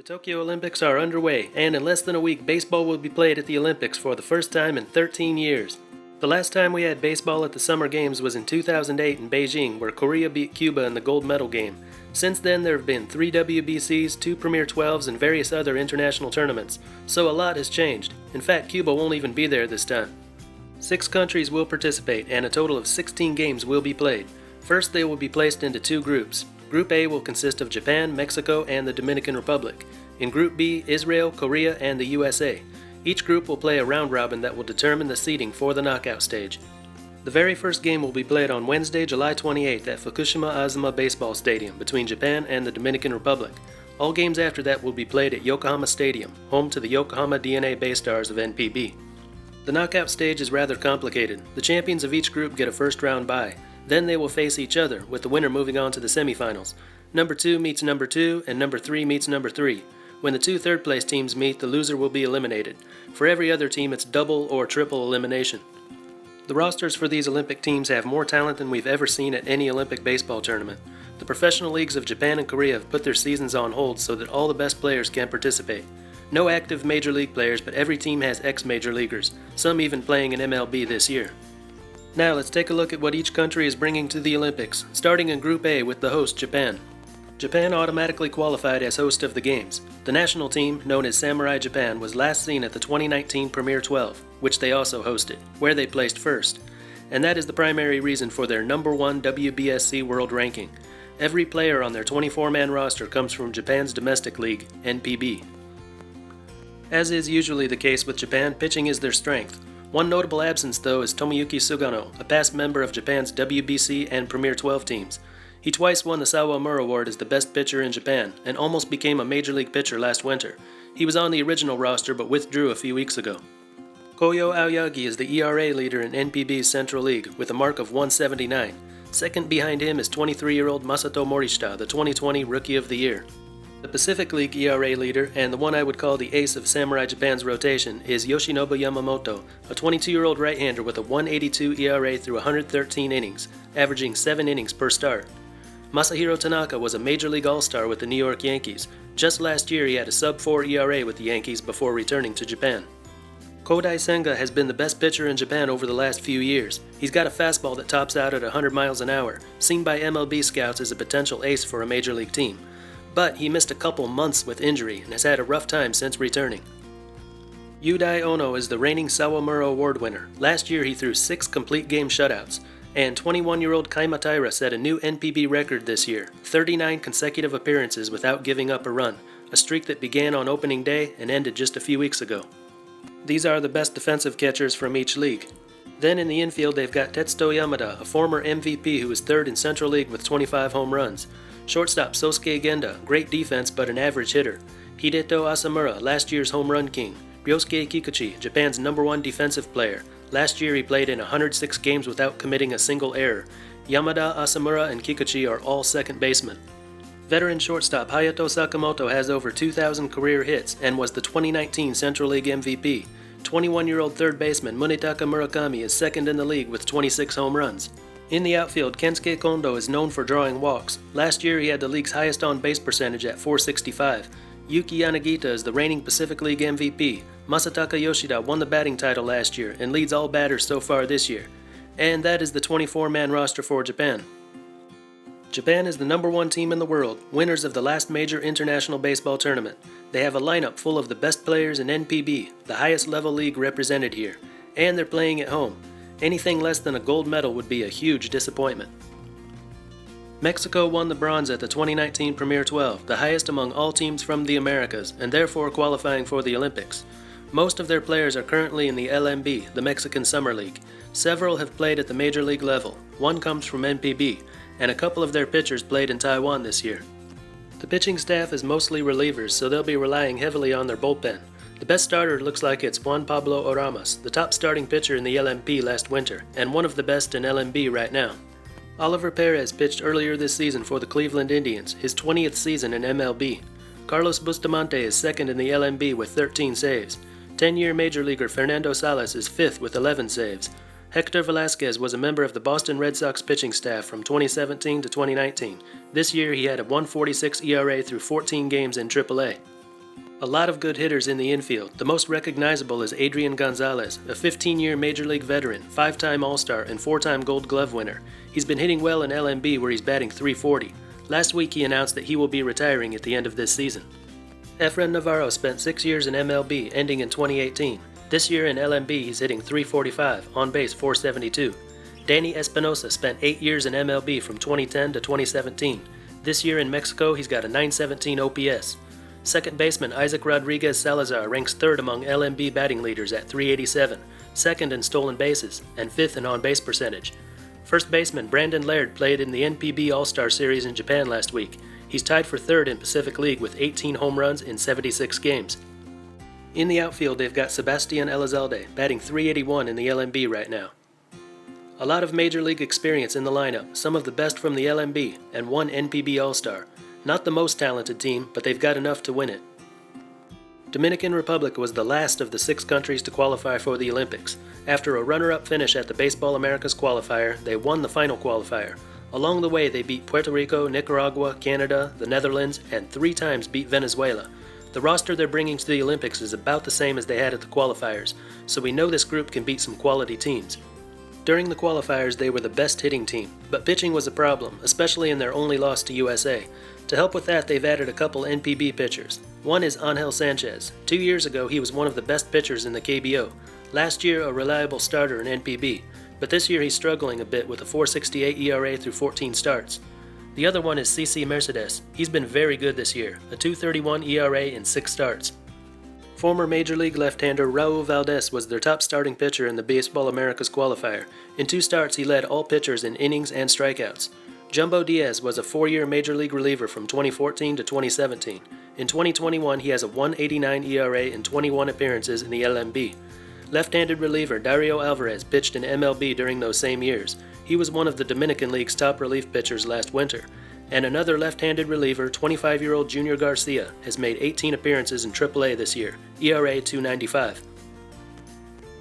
Tokyo Olympics are underway, and in less than a week, baseball will be played at the Olympics for the first time in 13 years. The last time we had baseball at the Summer Games was in 2008 in Beijing, where Korea beat Cuba in the gold medal game. Since then, there have been 3 WBCs, 2 Premier 12s, and various other international tournaments, so a lot has changed. In fact, Cuba won't even be there this time. 6 countries will participate, and a total of 16 games will be played. First, they will be placed into 2 groups. Group A will consist of Japan, Mexico, and the Dominican Republic. In Group B, Israel, Korea, and the USA. Each group will play a round robin that will determine the seeding for the knockout stage. The very first game will be played on Wednesday, July 28th at Fukushima Azuma Baseball Stadium between Japan and the Dominican Republic. All games after that will be played at Yokohama Stadium, home to the Yokohama DNA Baystars of NPB. The knockout stage is rather complicated. The champions of each group get a first round bye. Then they will face each other, with the winner moving on to the semifinals. Number 2 meets number 2, and number 3 meets number 3. When the 2 third-place teams meet, the loser will be eliminated. For every other team, it's double or triple elimination. The rosters for these Olympic teams have more talent than we've ever seen at any Olympic baseball tournament. The professional leagues of Japan and Korea have put their seasons on hold so that all the best players can participate. No active major league players, but every team has ex-major leaguers, some even playing in MLB this year. Now let's take a look at what each country is bringing to the Olympics, starting in Group A with the host Japan. Japan automatically qualified as host of the Games. The national team, known as Samurai Japan, was last seen at the 2019 Premier 12, which they also hosted, where they placed first. And that is the primary reason for their number 1 WBSC world ranking. Every player on their 24-man roster comes from Japan's domestic league, NPB. As is usually the case with Japan, pitching is their strength. One notable absence, though, is Tomoyuki Sugano, a past member of Japan's WBC and Premier 12 teams. He twice won the Sawamura Award as the best pitcher in Japan, and almost became a major league pitcher last winter. He was on the original roster but withdrew a few weeks ago. Koyo Aoyagi is the ERA leader in NPB's Central League, with a mark of 179. Second behind him is 23-year-old Masato Morishita, the 2020 Rookie of the Year. The Pacific League ERA leader, and the one I would call the ace of Samurai Japan's rotation, is Yoshinobu Yamamoto, a 22-year-old right-hander with a 1.82 ERA through 113 innings, averaging 7 innings per start. Masahiro Tanaka was a Major League All-Star with the New York Yankees. Just last year he had a sub-4 ERA with the Yankees before returning to Japan. Kodai Senga has been the best pitcher in Japan over the last few years. He's got a fastball that tops out at 100 miles an hour, seen by MLB scouts as a potential ace for a Major League team. But he missed a couple months with injury and has had a rough time since returning. Yudai Ono is the reigning Sawamura Award winner. Last year he threw 6 complete game shutouts. And 21-year-old Kaima Taira set a new NPB record this year, 39 consecutive appearances without giving up a run, a streak that began on opening day and ended just a few weeks ago. These are the best defensive catchers from each league. Then in the infield they've got Tetsuto Yamada, a former MVP who is 3rd in Central League with 25 home runs. Shortstop Sosuke Genda, great defense but an average hitter. Hideto Asamura, last year's home run king. Ryosuke Kikuchi, Japan's number 1 defensive player. Last year he played in 106 games without committing a single error. Yamada, Asamura, and Kikuchi are all second basemen. Veteran shortstop Hayato Sakamoto has over 2,000 career hits and was the 2019 Central League MVP. 21-year-old third baseman Munetaka Murakami is second in the league with 26 home runs. In the outfield, Kensuke Kondo is known for drawing walks. Last year he had the league's highest on-base percentage at .465. Yuki Yanagita is the reigning Pacific League MVP. Masataka Yoshida won the batting title last year and leads all batters so far this year. And that is the 24-man roster for Japan. Japan is the number 1 team in the world, winners of the last major international baseball tournament. They have a lineup full of the best players in NPB, the highest level league represented here. And they're playing at home. Anything less than a gold medal would be a huge disappointment. Mexico won the bronze at the 2019 Premier 12, the highest among all teams from the Americas, and therefore qualifying for the Olympics. Most of their players are currently in the LMB, the Mexican Summer League. Several have played at the Major League level, one comes from NPB, and a couple of their pitchers played in Taiwan this year. The pitching staff is mostly relievers, so they'll be relying heavily on their bullpen. The best starter looks like it's Pablo ORAMAS, the top starting pitcher in the LMP last winter, and one of the best in LMB right now. Oliver Perez pitched earlier this season for the Cleveland Indians, his 20th season in MLB. Carlos Bustamante is second in the LMB with 13 saves. 10-year major leaguer Fernando Salas is 5th with 11 saves. Hector VELASQUEZ was a member of the Boston Red Sox pitching staff from 2017 to 2019. This year he had a 1.46 ERA through 14 games in AAA. A lot of good hitters in the infield. The most recognizable is ADRIAN Gonzalez, a 15-year Major League veteran, 5-time All-Star, and 4-time Gold Glove winner. He's been hitting well in LMB where he's batting .340. Last week he announced that he will be retiring at the end of this season. Efrain Navarro spent 6 years in MLB, ending in 2018. This year in LMB he's hitting .345, on base .472. Danny Espinosa spent 8 years in MLB from 2010 to 2017. This year in Mexico he's got a .917 OPS. Second baseman Isaac Rodriguez Salazar ranks third among LMB batting leaders at .387, second in stolen bases, and fifth in on-base percentage. First baseman Brandon Laird played in the NPB All-Star Series in Japan last week. He's tied for third in Pacific League with 18 home runs in 76 games. In the outfield they've got Sebastian Elizalde, batting .381 in the LMB right now. A lot of Major League experience in the lineup, some of the best from the LMB, and one NPB All-Star. Not the most talented team, but they've got enough to win it. Dominican Republic was the last of the 6 countries to qualify for the Olympics. After a runner-up finish at the Baseball Americas qualifier, they won the final qualifier. Along the way, they beat Puerto Rico, Nicaragua, Canada, the Netherlands, and 3 times beat Venezuela. The roster they're bringing to the Olympics is about the same as they had at the qualifiers, so we know this group can beat some quality teams. During the qualifiers, they were the best hitting team, but pitching was a problem, especially in their only loss to USA. To help with that, they've added a couple NPB pitchers. One is Angel Sanchez. 2 years ago, he was one of the best pitchers in the KBO. Last year, a reliable starter in NPB. But this year, he's struggling a bit with a .468 ERA through 14 starts. The other one is CC Mercedes. He's been very good this year, a .231 ERA in 6 starts. Former Major League left-hander Raul Valdez was their top starting pitcher in the Baseball Americas qualifier. In 2 starts, he led all pitchers in innings and strikeouts. Jumbo Diaz was a 4-year Major League reliever from 2014 to 2017. In 2021, he has a .189 ERA in 21 appearances in the LMB. Left-handed reliever Dario Alvarez pitched in MLB during those same years. He was one of the Dominican League's top relief pitchers last winter. And another left-handed reliever, 25-year-old Junior Garcia, has made 18 appearances in AAA this year, ERA .295.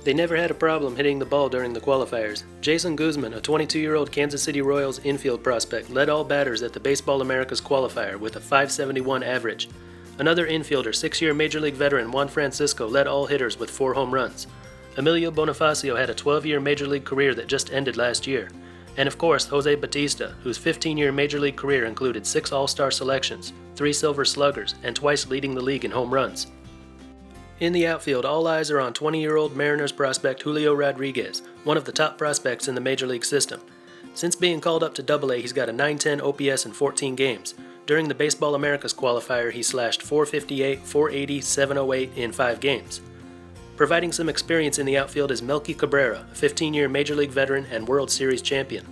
They never had a problem hitting the ball during the qualifiers. Jason Guzman, a 22-year-old Kansas City Royals infield prospect, led all batters at the Baseball Americas qualifier with a .571 average. Another infielder, 6-year Major League veteran Juan Francisco, led all hitters with 4 home runs. Emilio Bonifacio had a 12-year Major League career that just ended last year. And of course, Jose Bautista, whose 15-year Major League career included 6 All-Star selections, 3 Silver Sluggers, and twice leading the league in home runs. In the outfield, all eyes are on 20-year-old Mariners prospect Julio Rodriguez, one of the top prospects in the Major League system. Since being called up to AA, he's got a .910 OPS in 14 games. During the Baseball Americas qualifier, he slashed .458, .480, .708 in 5 games. Providing some experience in the outfield is MELKY Cabrera, a 15-year Major League veteran and World Series champion.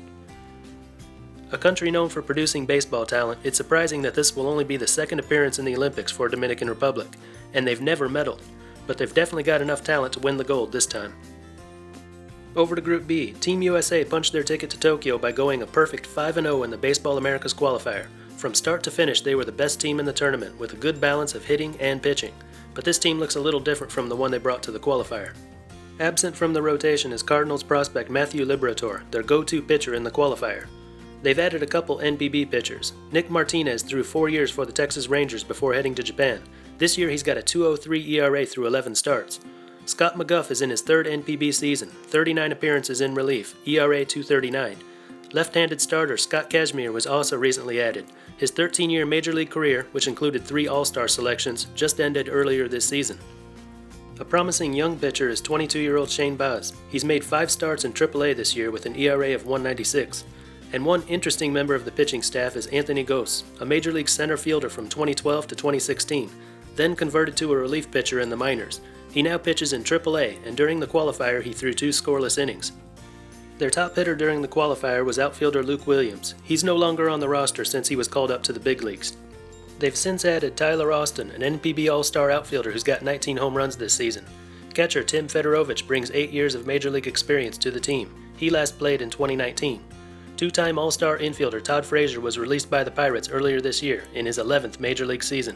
A country known for producing baseball talent, it's surprising that this will only be the 2nd appearance in the Olympics for Dominican Republic, and they've never medaled, but they've definitely got enough talent to win the gold this time. Over to Group B, Team USA punched their ticket to Tokyo by going a perfect 5-0 in the Baseball Americas qualifier. From start to finish, they were the best team in the tournament with a good balance of hitting and pitching, but this team looks a little different from the one they brought to the qualifier. Absent from the rotation is Cardinals prospect Matthew Liberatore, their go-to pitcher in the qualifier. They've added a couple NPB pitchers. Nick Martinez threw 4 years for the Texas Rangers before heading to Japan. This year he's got a .203 ERA through 11 starts. Scott McGuff is in his 3rd NPB season, 39 appearances in relief, ERA .239. Left-handed starter Scott Kashmir was also recently added. His 13-year Major League career, which included 3 All-Star selections, just ended earlier this season. A promising young pitcher is 22-year-old Shane Baz. He's made 5 starts in AAA this year with an ERA of .196. And one interesting member of the pitching staff is Anthony Gose, a Major League center fielder from 2012 to 2016, then converted to a relief pitcher in the minors. He now pitches in AAA, and during the qualifier he threw 2 scoreless innings. Their top hitter during the qualifier was outfielder Luke Williams. He's no longer on the roster since he was called up to the big leagues. They've since added Tyler Austin, an NPB All-Star outfielder who's got 19 home runs this season. Catcher Tim Fedorovich brings 8 years of Major League experience to the team. He last played in 2019. 2-time All-Star infielder Todd Frazier was released by the Pirates earlier this year in his 11th Major League season.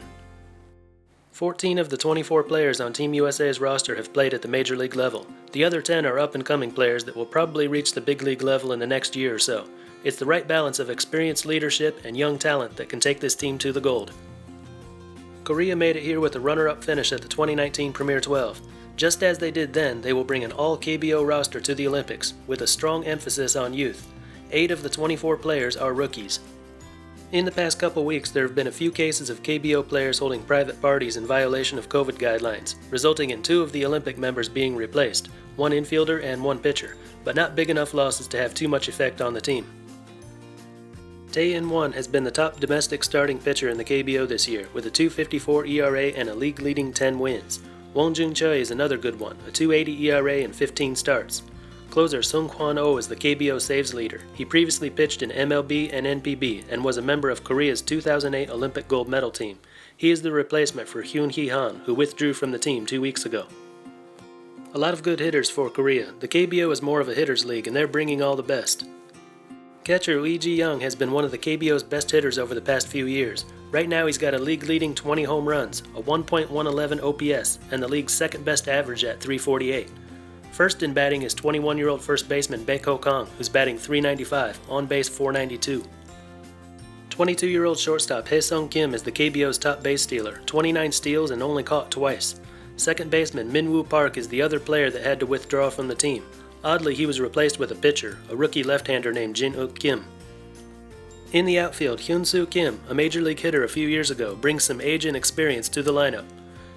14 of the 24 players on Team USA's roster have played at the Major League level. The other 10 are up-and-coming players that will probably reach the big league level in the next year or so. It's the right balance of experienced leadership and young talent that can take this team to the gold. Korea made it here with a runner-up finish at the 2019 Premier 12. Just as they did then, they will bring an all-KBO roster to the Olympics, with a strong emphasis on youth. 8 of the 24 players are rookies. In the past couple weeks, there have been a few cases of KBO players holding private parties in violation of COVID guidelines, resulting in 2 of the Olympic members being replaced, 1 infielder and 1 pitcher, but not big enough losses to have too much effect on the team. Tae In-won has been the top domestic starting pitcher in the KBO this year, with a 2.54 ERA and a league-leading 10 wins. Won Jung-choi is another good one, a 2.80 ERA and 15 starts. Closer Sung Hwan-oh is the KBO saves leader. He previously pitched in MLB and NPB and was a member of Korea's 2008 Olympic gold medal team. He is the replacement for Hyun Hee-han, who withdrew from the team 2 weeks ago. A lot of good hitters for Korea. The KBO is more of a hitters league and they're bringing all the best. Catcher Lee Ji-young has been one of the KBO's best hitters over the past few years. Right now he's got a league-leading 20 home runs, a 1.111 OPS, and the league's second-best average at .348. First in batting is 21-year-old first baseman Baek Ho-kang, who's batting .395, on base .492. 22-year-old shortstop Hae-sung Kim is the KBO's top base stealer, 29 steals and only caught twice. Second baseman Min-woo Park is the other player that had to withdraw from the team. Oddly, he was replaced with a pitcher, a rookie left-hander named Jin-uk Kim. In the outfield, HYUN-SOO Kim, a major league hitter a few years ago, brings some age and experience to the lineup.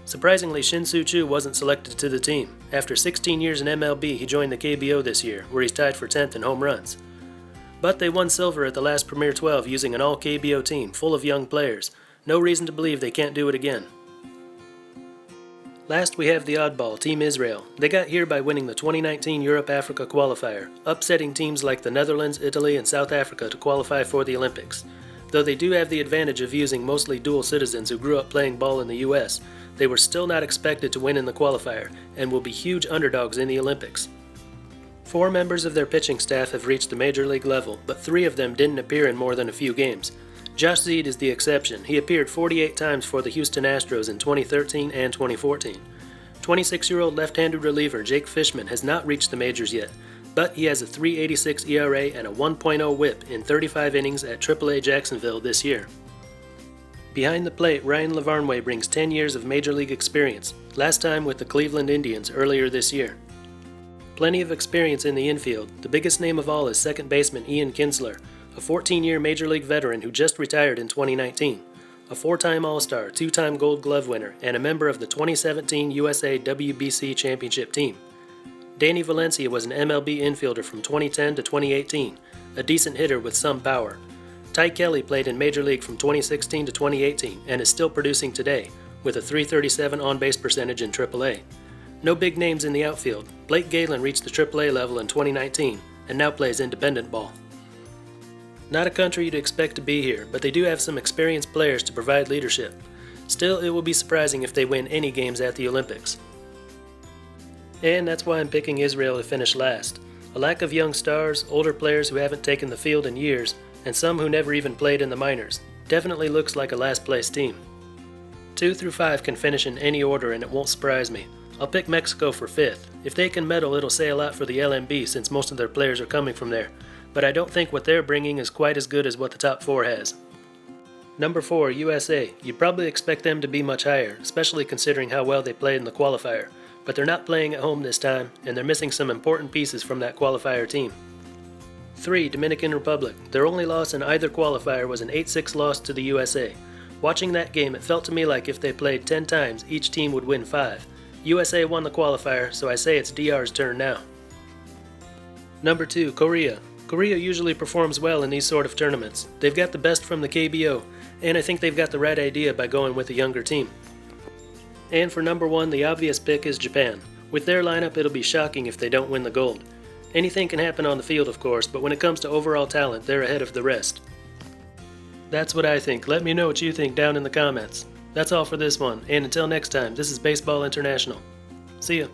Surprisingly, Shin-Soo Choo wasn't selected to the team. After 16 years in MLB, he joined the KBO this year, where he's tied for 10th in home runs. But they won silver at the last Premier 12 using an all-KBO team full of young players. No reason to believe they can't do it again. Last we have the oddball, Team Israel. They got here by winning the 2019 Europe-Africa qualifier, upsetting teams like the Netherlands, Italy, and South Africa to qualify for the Olympics. Though they do have the advantage of using mostly dual citizens who grew up playing ball in the US, they were still not expected to win in the qualifier and will be huge underdogs in the Olympics. 4 members of their pitching staff have reached the major league level, but 3 of them didn't appear in more than a few games. Josh Zeid is the exception. He appeared 48 times for the Houston Astros in 2013 and 2014. 26-year-old left-handed reliever Jake Fishman has not reached the majors yet, but he has a .386 ERA and a 1.0 WHIP in 35 innings at AAA Jacksonville this year. Behind the plate, Ryan LAVARNWAY brings 10 years of major league experience, last time with the Cleveland Indians earlier this year. Plenty of experience in the infield. The biggest name of all is second baseman Ian Kinsler, a 14-year major league veteran who just retired in 2019. A 4-time All-Star, 2-time Gold Glove winner, and a member of the 2017 USA WBC Championship team. Danny Valencia was an MLB infielder from 2010 to 2018, a decent hitter with some power. Ty Kelly played in Major League from 2016 to 2018 and is still producing today, with a .337 on-base percentage in AAA. No big names in the outfield. Blake Galen reached the AAA level in 2019 and now plays independent ball. Not a country you'd expect to be here, but they do have some experienced players to provide leadership. Still, it will be surprising if they win any games at the Olympics. And that's why I'm picking Israel to finish last. A lack of young stars, older players who haven't taken the field in years, and some who never even played in the minors. Definitely looks like a last-place team. 2 through 5 can finish in any order and it won't surprise me. I'll pick Mexico for 5th. If they can medal, it'll say a lot for the LMB since most of their players are coming from there. But I don't think what they're bringing is quite as good as what the top 4 has. Number 4, USA. You'd probably expect them to be much higher, especially considering how well they played in the qualifier. But they're not playing at home this time, and they're missing some important pieces from that qualifier team. 3, Dominican Republic. Their only loss in either qualifier was an 8-6 loss to the USA. Watching that game, it felt to me like if they played 10 times, each team would win 5. USA won the qualifier, so I say it's DR's turn now. Number 2, Korea. Korea usually performs well in these sort of tournaments. They've got the best from the KBO, and I think they've got the right idea by going with a younger team. And for number 1, the obvious pick is Japan. With their lineup, it'll be shocking if they don't win the gold. Anything can happen on the field, of course, but when it comes to overall talent, they're ahead of the rest. That's what I think. Let me know what you think down in the comments. That's all for this one, and until next time, this is Baseball International. See ya.